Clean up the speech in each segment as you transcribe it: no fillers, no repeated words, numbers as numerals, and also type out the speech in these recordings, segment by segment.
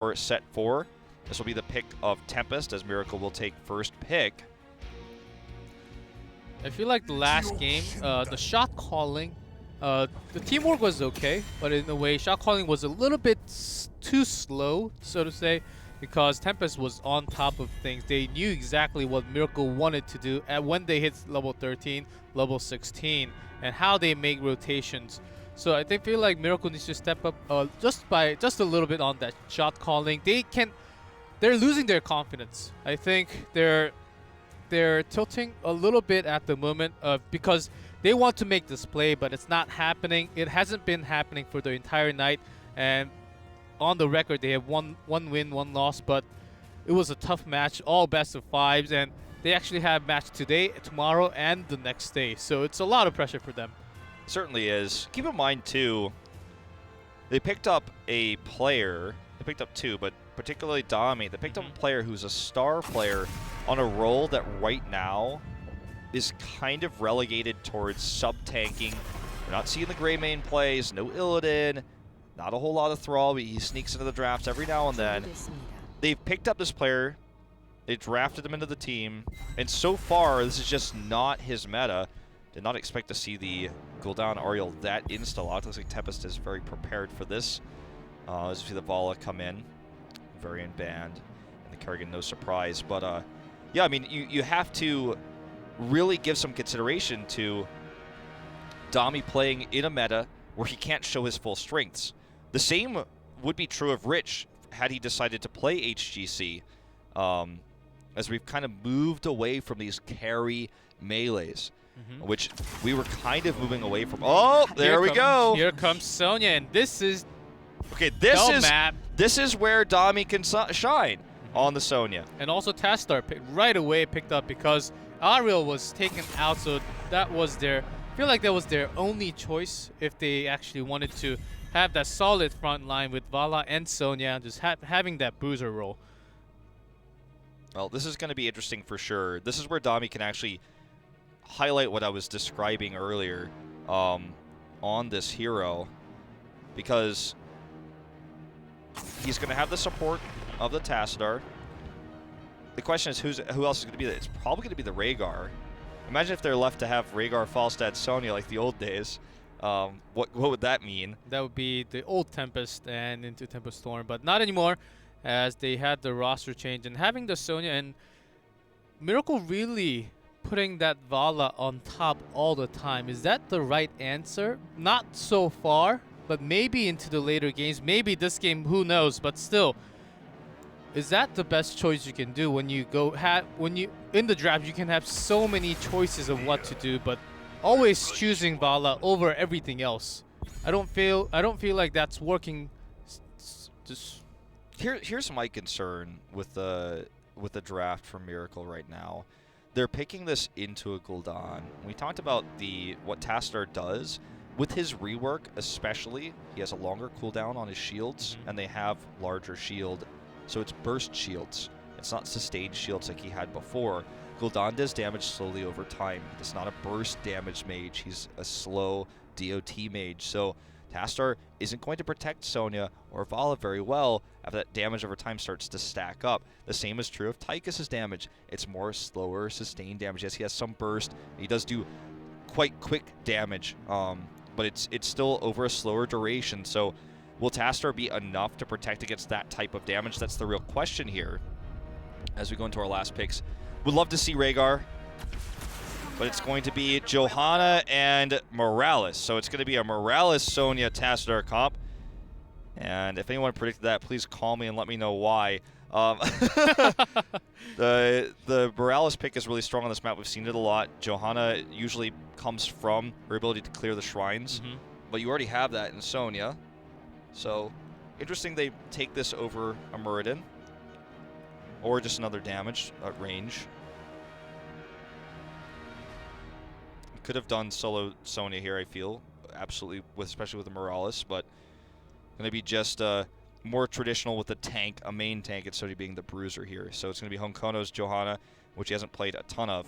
for set 4. This will be the pick of Tempest, as Miracle will take first pick. I feel like the last game, the shot calling, the teamwork was okay, but in a way, shot calling was a little bit too slow, so to say, because Tempest was on top of things. They knew exactly what Miracle wanted to do when they hit level 13, level 16, and how they make rotations. So I feel like Miracle needs to step up just a little bit on that shot calling. They're losing their confidence. I think they're tilting a little bit at the moment because they want to make this play, but it's not happening. It hasn't been happening for the entire night, and on the record they have one win, 1 loss, but it was a tough match, all best of 5s, and they actually have match today, tomorrow, and the next day. So it's a lot of pressure for them. Certainly is. Keep in mind, too, they picked up a player. They picked up 2, but particularly Dami. They picked up a player who's a star player on a role that right now is kind of relegated towards sub-tanking. We're not seeing the Grey main plays, no Illidan, not a whole lot of Thrall, but he sneaks into the drafts every now and then. They've picked up this player, they drafted him into the team, and so far this is just not his meta. Did not expect to see the Gul'dan Ariel that insta-locked. Looks like Tempest is very prepared for this. As you see the Vala come in, Varian banned, and the Kerrigan, no surprise. But yeah, I mean, you have to really give some consideration to Dami playing in a meta where he can't show his full strengths. The same would be true of Rich had he decided to play HGC, as we've kind of moved away from these carry melees, which we were kind of moving away from. Oh, there we go. Here comes Sonya, and this is this is where Dami can shine on the Sonya. And also Tastar right away picked up because Ariel was taken out, so that was I feel like that was their only choice if they actually wanted to have that solid front line with Vala and Sonya, just having that bruiser role. Well, this is going to be interesting for sure. This is where Dami can actually highlight what I was describing earlier on this hero, because he's going to have the support of the Tassadar. The question is who else is going to be there? It's probably going to be the Rhaegar. Imagine if they're left to have Rhaegar, Falstad, Sonya like the old days. What would that mean? That would be the old Tempest and into Tempest Storm, but not anymore, as they had the roster change and having the Sonya and Miracle really putting that Vala on top all the time. Is that the right answer? Not so far, but maybe into the later games. Maybe this game, who knows? But still, is that the best choice you can do when you in the draft? You can have so many choices of what to do, but always choosing Vala over everything else. I don't feel like that's working. Here's my concern with the draft for Miracle right now. They're picking this into a Gul'dan. We talked about what Tassadar does with his rework, especially. He has a longer cooldown on his shields, and they have larger shield, so it's burst shields. It's not sustained shields like he had before. Gul'dan does damage slowly over time. He's not a burst damage mage. He's a slow DOT mage. So Tassadar isn't going to protect Sonya or Vala very well after that damage over time starts to stack up. The same is true of Tychus's damage. It's more slower, sustained damage. Yes, he has some burst. He does do quite quick damage, but it's still over a slower duration. So will Tassadar be enough to protect against that type of damage? That's the real question here as we go into our last picks. Would love to see Rhaegar, but it's going to be Johanna and Morales. So it's going to be a Morales-Sonya Tassadar comp. And if anyone predicted that, please call me and let me know why. The Morales pick is really strong on this map. We've seen it a lot. Johanna usually comes from her ability to clear the shrines, but you already have that in Sonya. So interesting they take this over a Muradin, or just another damage range. Could have done solo Sonya here, I feel, absolutely, especially with the Morales, but going to be just more traditional with the tank, a main tank, and Sonya being the bruiser here. So it's going to be Honkono's Johanna, which he hasn't played a ton of.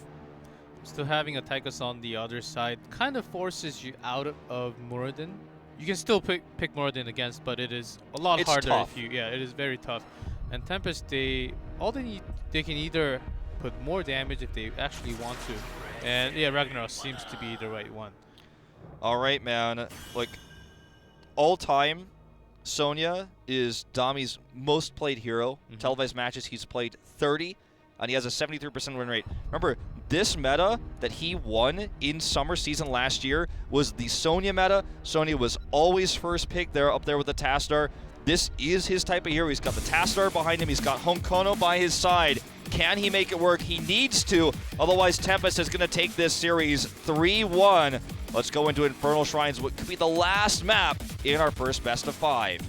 Still having a Tychus on the other side kind of forces you out of Muradin you can still pick Moradin against, but it is a lot harder tough. if you it is very tough. And Tempest, they can either put more damage if they actually want to, and yeah, Ragnaros seems to be the right one. All right, man. Like, all time, Sonya is Dami's most played hero. Televised matches, he's played 30, and he has a 73% win rate. Remember, this meta that he won in summer season last year was the Sonya meta. Sonya was always first pick there, up there with the Tastar. This is his type of hero. He's got the Tastar behind him. He's got Honkono by his side. Can he make it work? He needs to. Otherwise, Tempest is going to take this series 3-1. Let's go into Infernal Shrines, what could be the last map in our first best of 5.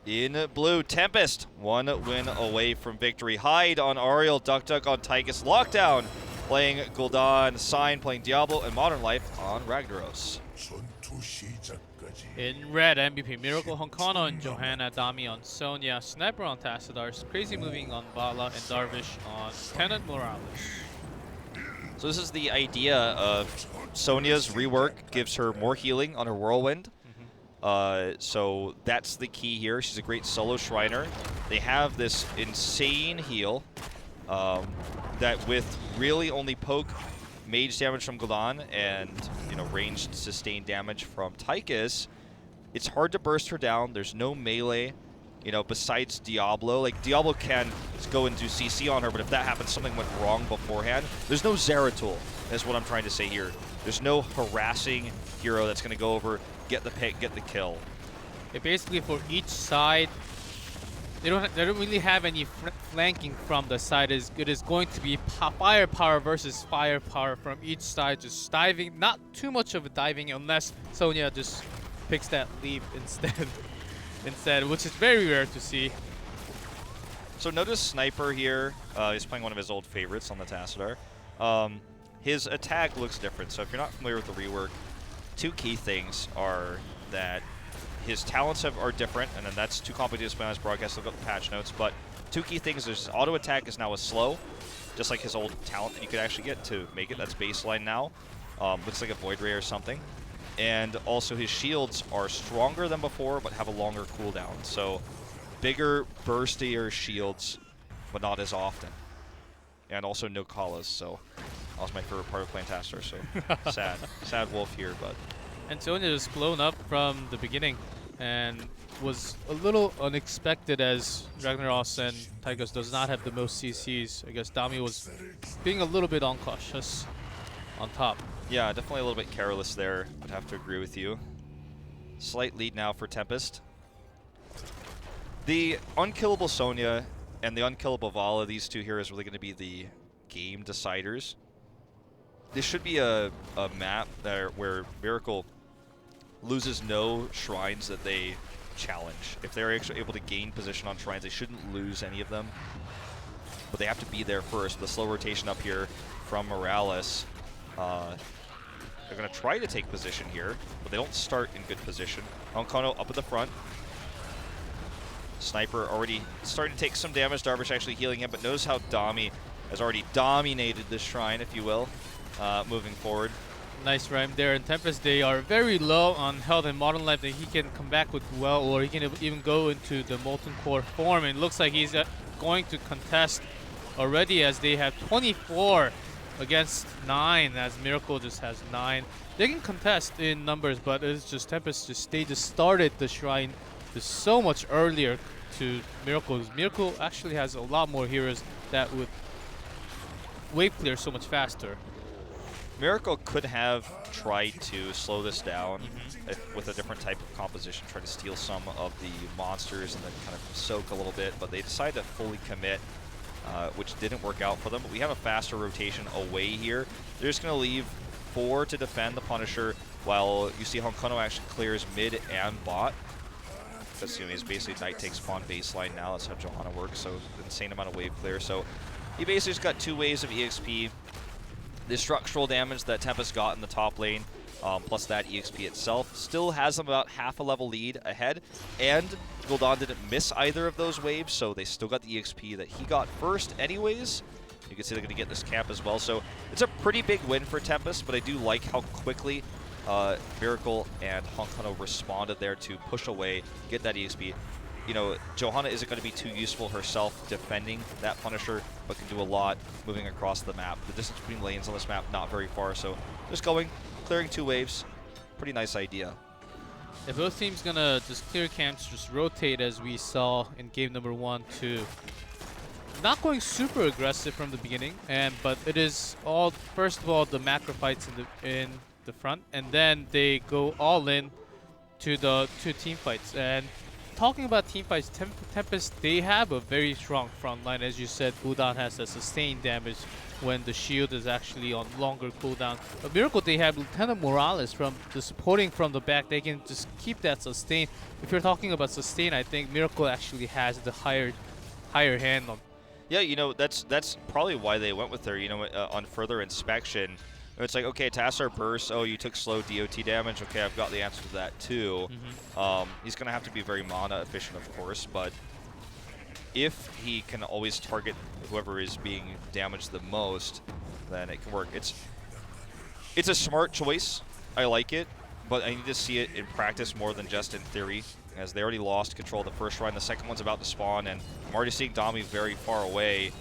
In blue, Tempest, 1 win away from victory. Hyde on Ariel, Duck on Tychus, Lockdown playing Gul'dan, Sign playing Diablo, and Modern Life on Ragnaros. In red, MVP Miracle, Honkono and Johanna, Dami on Sonya, Sniper on Tassadars, Crazy Moving on Bala, and Darvish on Tenant Morales. So this is the idea of Sonya's rework, gives her more healing on her Whirlwind. So that's the key here. She's a great solo Shriner. They have this insane heal that with really only poke mage damage from Gul'dan and ranged sustained damage from Tychus, it's hard to burst her down. There's no melee, besides Diablo. Like, Diablo can go and do CC on her, but if that happens, something went wrong beforehand. There's no Zeratul, is what I'm trying to say here. There's no harassing hero that's going to go over, get the pick, get the kill. Basically, for each side, they don't really have any flanking from the side. It is going to be firepower versus firepower from each side, just diving. Not too much of a diving unless Sonya just picks that leap instead, which is very rare to see. So notice Sniper here. He's playing one of his old favorites on the Tassadar. His attack looks different. So if you're not familiar with the rework, 2 key things are that his talents are different, and then that's too complicated to explain on his broadcast. Look up the patch notes. But 2 key things is his auto attack is now a slow, just like his old talent that you could actually get to make it. That's baseline now. Looks like a Void Ray or something. And also his shields are stronger than before, but have a longer cooldown. So bigger, burstier shields, but not as often. And also no Kalas, so that was my favorite part of playing Tassadar, so sad wolf here, but... And Sonya just blown up from the beginning and was a little unexpected as Ragnaros and Tychus does not have the most CCs. I guess Dami was being a little bit uncautious on top. Yeah, definitely a little bit careless there. Would have to agree with you. Slight lead now for Tempest. The unkillable Sonya and the unkillable Vala, these 2 heroes, really going to be the game deciders. This should be a map where Miracle loses no shrines that they challenge. If they're actually able to gain position on shrines, they shouldn't lose any of them. But they have to be there first. The slow rotation up here from Morales. They're going to try to take position here, but they don't start in good position. Honkono up at the front. Sniper already starting to take some damage. Darvish actually healing him, but notice how Dami has already dominated this shrine, if you will, moving forward. Nice rhyme there. And Tempest, they are very low on health and Modern Life that he can come back with well, or he can even go into the Molten Core form. And it looks like he's going to contest already as they have 24 against 9, as Miracle just has 9. They can contest in numbers, but it's just Tempest they just started the shrine just so much earlier to Miracle. Miracle actually has a lot more heroes that would wave clear so much faster. Miracle could have tried to slow this down with a different type of composition, try to steal some of the monsters and then kind of soak a little bit, but they decided to fully commit, which didn't work out for them. But we have a faster rotation away here. They're just going to leave 4 to defend the Punisher, while you see Honkono actually clears mid and bot. That's, he's basically Knight takes spawn baseline now. That's how Johanna works, so insane amount of wave clear. So he basically just got 2 waves of EXP. The structural damage that Tempest got in the top lane, plus that EXP itself, still has them about half a level lead ahead. And Gul'dan didn't miss either of those waves, so they still got the EXP that he got first anyways. You can see they're going to get this camp as well. So it's a pretty big win for Tempest, but I do like how quickly Miracle and Honkano responded there to push away, get that EXP. You know, Johanna isn't going to be too useful herself defending that Punisher, but can do a lot moving across the map. The distance between lanes on this map, not very far, so just going, clearing 2 waves, pretty nice idea. Yeah, both teams gonna just clear camps, just rotate as we saw in game number 1, 2. Not going super aggressive from the beginning, but it is all, first of all, the macro fights in the front, and then they go all in to the 2 team fights. And talking about team fights, Tempest, they have a very strong front line. As you said, Gul'dan has that sustained damage when the shield is actually on longer cooldown. But Miracle, they have Lieutenant Morales from the supporting from the back. They can just keep that sustain. If you're talking about sustain, I think Miracle actually has the higher hand on. Yeah, you know, that's probably why they went with her, you know, on further inspection. It's like, okay, Tassar burst, oh, you took slow DOT damage, okay, I've got the answer to that too. He's going to have to be very mana efficient, of course, but if he can always target whoever is being damaged the most, then it can work. It's a smart choice, I like it, but I need to see it in practice more than just in theory, as they already lost control of the first run. The second one's about to spawn, and I'm already seeing Dami very far away.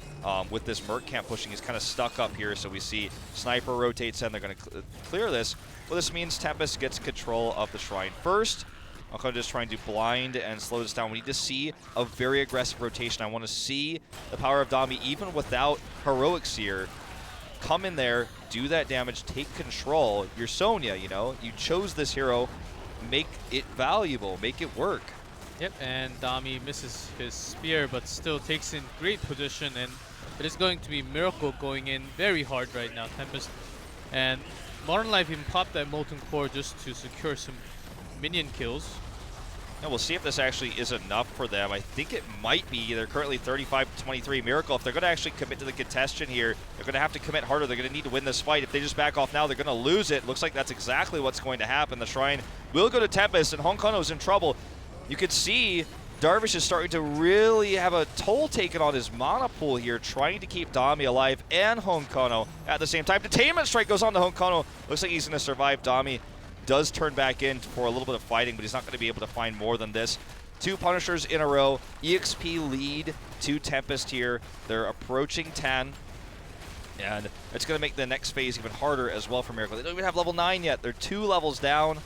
With this Merc camp pushing, he's kind of stuck up here, so we see Sniper rotates in, they're going to clear this. Well, this means Tempest gets control of the Shrine first. I'm going to just trying to blind and slow this down. We need to see a very aggressive rotation. I want to see the power of Dami, even without Heroics here. Come in there, do that damage, take control. You're Sonya, you know, you chose this hero, make it valuable, make it work. Yep, and Dami misses his spear, but still takes in great position, and it is going to be Miracle going in very hard right now, Tempest. And Modern Life even popped that Molten Core just to secure some minion kills. And we'll see if this actually is enough for them. I think it might be. They're currently 35-23. Miracle, if they're going to actually commit to the contestation here, they're going to have to commit harder. They're going to need to win this fight. If they just back off now, they're going to lose it. Looks like that's exactly what's going to happen. The Shrine will go to Tempest, and Honkano's in trouble. You can see Darvish is starting to really have a toll taken on his mana pool here, trying to keep Dami alive and Honkano at the same time. Detainment Strike goes on to Honkano. Looks like he's going to survive. Dami does turn back in for a little bit of fighting, but he's not going to be able to find more than this. 2 Punishers in a row. EXP lead to Tempest here. They're approaching 10. And it's going to make the next phase even harder as well for Miracle. They don't even have level 9 yet. They're 2 levels down.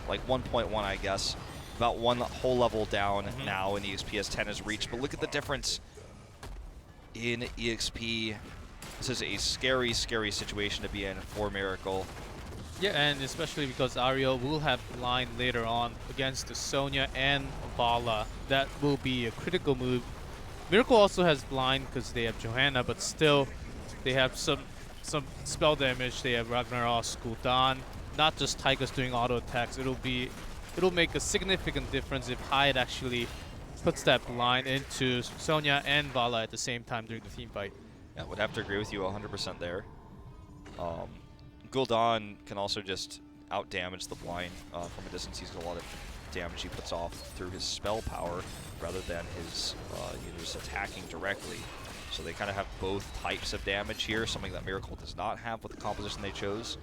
Like 1.1, I guess. About 1 whole level down now in EXP as 10 is reached. But look at the difference in EXP. This is a scary, scary situation to be in for Miracle. Yeah, and especially because Ariel will have line later on against the Sonya and Vala. That will be a critical move. Miracle also has blind because they have Johanna, but still they have some spell damage. They have Ragnaros, Gul'dan, not just Tychus doing auto attacks. It'll make a significant difference if Hyde actually puts that blind into Sonya and Vala at the same time during the team fight. Yeah, would have to agree with you 100% there. Gul'dan can also just out-damage the blind from a distance. He's got a lot of damage he puts off through his spell power rather than his just attacking directly. So they kind of have both types of damage here, something that Miracle does not have with the composition they chose.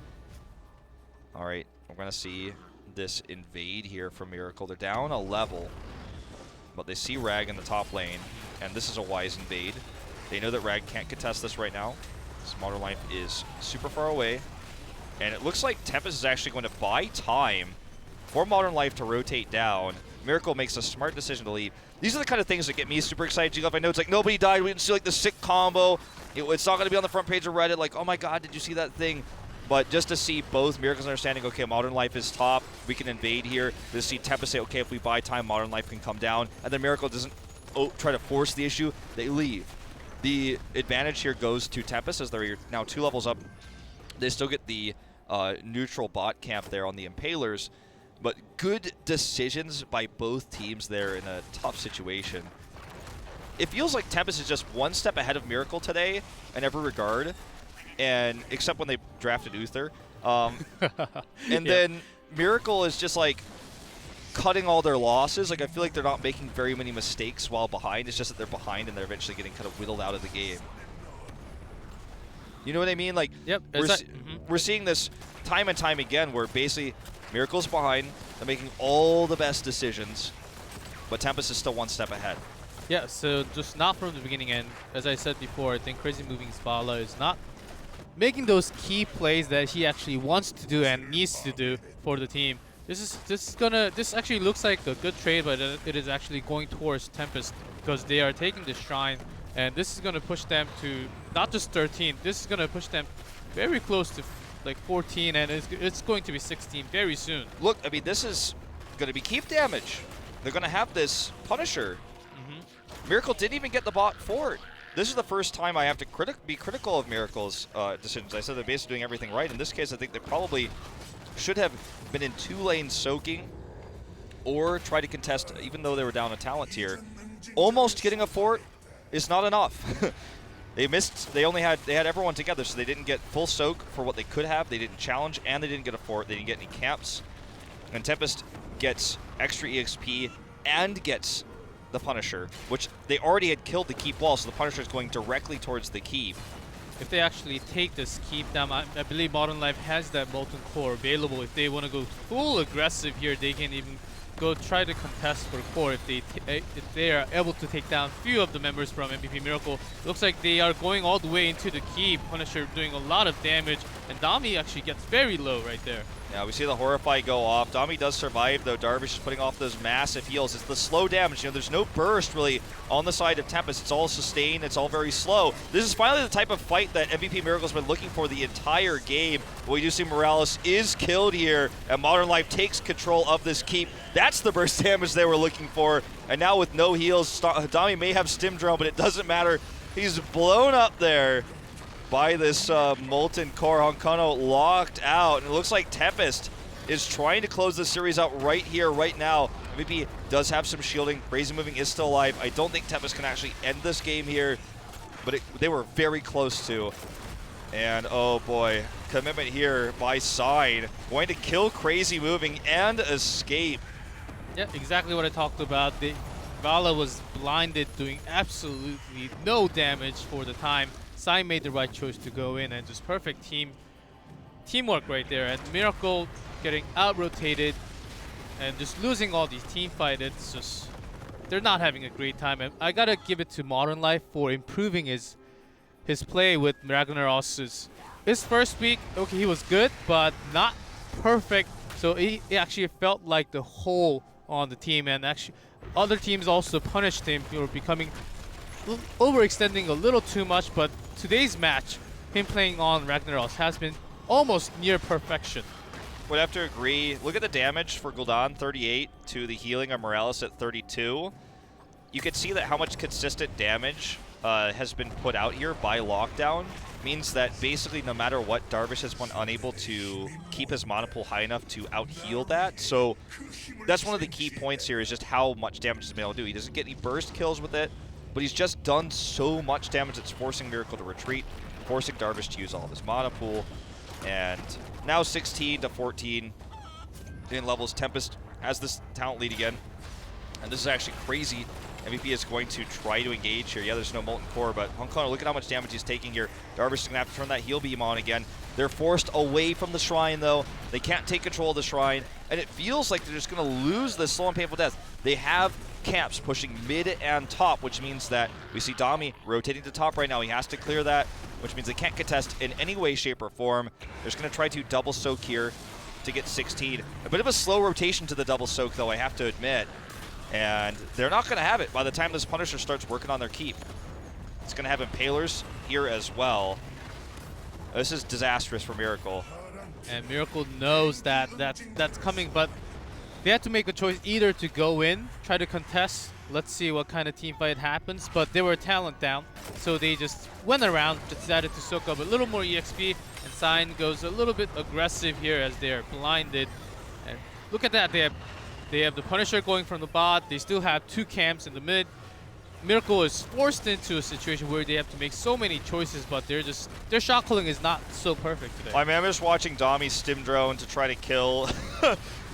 All right, we're going to see this invade here from Miracle. They're down a level, but they see Rag in the top lane, and this is a wise invade. They know that Rag can't contest this right now. This Modern Life is super far away. And it looks like Tempest is actually going to buy time for Modern Life to rotate down. Miracle makes a smart decision to leave. These are the kind of things that get me super excited. I know it's like nobody died. We didn't see like the sick combo. It's not going to be on the front page of Reddit like, oh my god, did you see that thing? But just to see both Miracle's understanding, okay, Modern Life is top. We can invade here. To see Tempest say, okay, if we buy time, Modern Life can come down. And then Miracle doesn't try to force the issue. They leave. The advantage here goes to Tempest as they're now 2 levels up. They still get the neutral bot camp there on the Impalers, but good decisions by both teams there in a tough situation. It feels like Tempest is just 1 step ahead of Miracle today in every regard, and except when they drafted Uther. And then Miracle is just like cutting all their losses. Like I feel like they're not making very many mistakes while behind. It's just that they're behind and they're eventually getting kind of whittled out of the game. You know what I mean? Like Yep. we're seeing this time and time again where basically Miracle's behind, they're making all the best decisions, but Tempest is still one step ahead. Yeah, so just not from the beginning, and as I said before, I think Crazy Moving Spala is not making those key plays that he actually wants to do and needs to do for the team. This actually looks like a good trade, but it is actually going towards Tempest because they are taking the Shrine, and this is gonna push them to not just 13. This is gonna push them very close to like 14, and it's going to be 16 very soon. Look, I mean, this is gonna be keep damage. They're gonna have this Punisher. Miracle didn't even get the bot fort. This is the first time I have to be critical of Miracle's decisions. I said they're basically doing everything right. In this case, I think they probably should have been in 2 lanes soaking or try to contest, even though they were down a talent tier. Almost getting a fort is not enough. They missed. They had everyone together, so they didn't get full soak for what they could have. They didn't challenge, and they didn't get a fort. They didn't get any camps. And Tempest gets extra EXP and gets the Punisher, which they already had killed the keep wall, so the Punisher is going directly towards the keep. If they actually take this keep down, I believe Modern Life has that Molten Core available. If they want to go full aggressive here, they can even go try to contest for core if they are able to take down a few of the members from MVP Miracle. Looks like they are going all the way into the keep. Punisher doing a lot of damage, and Dami actually gets very low right there. Yeah, we see the Horrify go off. Dami does survive, though. Darvish is putting off those massive heals. It's the slow damage. You know, there's no burst, really, on the side of Tempest. It's all sustained. It's all very slow. This is finally the type of fight that MVP Miracle's been looking for the entire game. But we do see Morales is killed here, and Modern Life takes control of this keep. That's the burst damage they were looking for. And now with no heals, Dami may have Stim Drone, but it doesn't matter. He's blown up there by this Molten Core. Honkono locked out, and it looks like Tempest is trying to close the series out right here, right now. MVP does have some shielding. Crazy Moving is still alive. I don't think Tempest can actually end this game here, but they were very close to. And oh boy, commitment here by Side. Going to kill Crazy Moving and escape. Yeah, exactly what I talked about. Vala was blinded, doing absolutely no damage for the time. Sai made the right choice to go in, and just perfect teamwork right there. And Miracle getting out-rotated and just losing all these team fights. It's just, they're not having a great time. And I gotta give it to Modern Life for improving his play with Ragnaros'. His first week, okay, he was good, but not perfect. So he actually felt like the hole on the team, and actually other teams also punished him for becoming overextending a little too much. But today's match, him playing on Ragnaros, has been almost near perfection. Would have to agree. Look at the damage for Gul'dan, 38, to the healing of Morales at 32. You could see that how much consistent damage has been put out here by Lockdown. Means that basically no matter what, Darvish has been unable to keep his mana pool high enough to out-heal that. So that's one of the key points here, is just how much damage he's been able to do. He doesn't get any burst kills with it, but he's just done so much damage it's forcing Miracle to retreat, forcing Darvish to use all of his mana pool. And now 16 to 14 in levels. Tempest has this talent lead again. And this is actually crazy. MVP is going to try to engage here. Yeah, there's no Molten Core, but Honkono, look at how much damage he's taking here. Darvish is going to have to turn that heal beam on again. They're forced away from the Shrine, though. They can't take control of the Shrine, and it feels like they're just going to lose this slow and painful death. They have camps pushing mid and top, which means that we see Dami rotating to top right now. He has to clear that, which means they can't contest in any way, shape, or form. They're just going to try to double soak here to get 16. A bit of a slow rotation to the double soak, though, I have to admit. And they're not going to have it by the time this Punisher starts working on their keep. It's going to have Impalers here as well. This is disastrous for Miracle. And Miracle knows that that's coming, but they have to make a choice either to go in, try to contest. Let's see what kind of team fight happens. But they were talent down, so they just went around, decided to soak up a little more EXP, and Sign goes a little bit aggressive here as they're blinded. And look at that, they have the Punisher going from the bot. They still have 2 camps in the mid. Miracle is forced into a situation where they have to make so many choices, but their shot calling is not so perfect today. I mean, I'm just watching Dami's stim drone to try to kill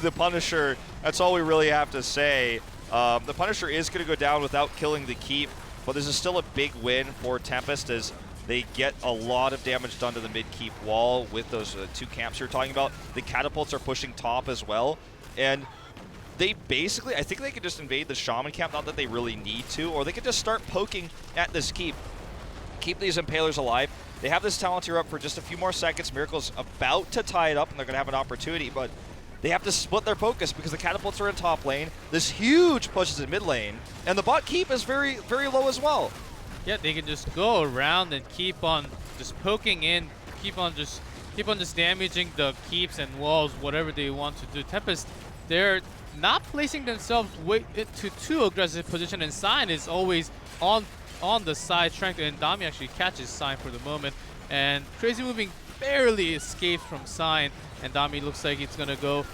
the Punisher. That's all we really have to say. The Punisher is going to go down without killing the keep, but this is still a big win for Tempest as they get a lot of damage done to the mid-keep wall with those 2 camps you're talking about. The catapults are pushing top as well, and they basically, I think they could just invade the Shaman camp, not that they really need to, or they could just start poking at this keep these Impalers alive. They have this Talenteer up for just a few more seconds. Miracle's about to tie it up, and they're going to have an opportunity, but they have to split their focus because the catapults are in top lane. This huge push is in mid lane, and the bot keep is very, very low as well. Yeah, they can just go around and keep on just poking in, keep on just damaging the keeps and walls, whatever they want to do. Tempest, they're not placing themselves way into too aggressive position, and Sign is always on the side trying to, and Dami actually catches Sign for the moment, and Crazy Moving barely escapes from Sign, and Dami looks like it's gonna go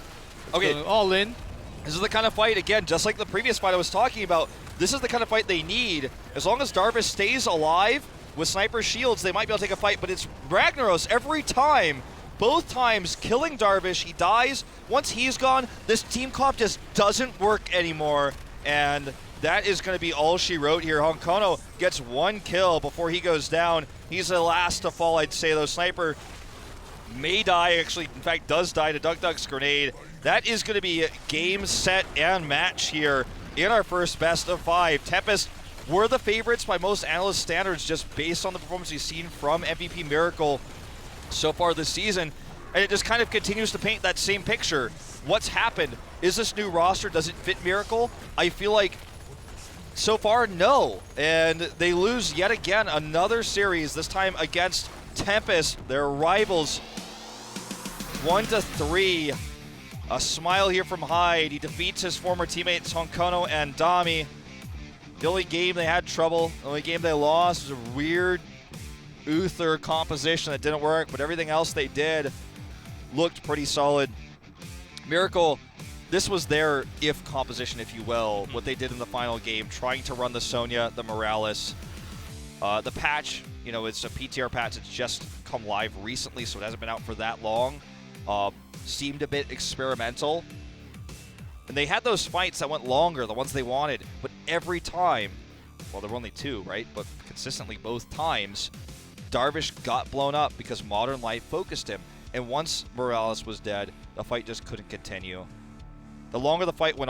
all in. This is the kind of fight, again, just like the previous fight I was talking about, this is the kind of fight they need. As long as Darvish stays alive with sniper shields, they might be able to take a fight, but it's Ragnaros every time. Both times killing Darvish, he dies. Once he's gone, this team comp just doesn't work anymore, and that is going to be all she wrote here. Honkono gets 1 kill before he goes down. He's the last to fall, I'd say, though. Sniper may die, actually, in fact, does die to Duck's grenade. That is going to be game, set, and match here in our first best of 5. Tempest were the favorites by most analyst standards just based on the performance we've seen from MVP Miracle so far this season, and it just kind of continues to paint that same picture. What's happened? Is this new roster, does it fit Miracle? I feel like so far, no. And they lose yet again another series, this time against Tempest, their rivals. 1-3. A smile here from Hyde. He defeats his former teammates Honkono and Dami. The only game they had trouble, the only game they lost was a weird Uther composition that didn't work, but everything else they did looked pretty solid. Miracle, this was their if composition, if you will, what they did in the final game, trying to run the Sonya, the Morales. The patch, you know, it's a PTR patch. It's just come live recently, so it hasn't been out for that long. Seemed a bit experimental. And they had those fights that went longer, the ones they wanted, but every time, well, there were only 2, right? But consistently both times, Darvish got blown up because Modern Light focused him. And once Morales was dead, the fight just couldn't continue. The longer the fight went on,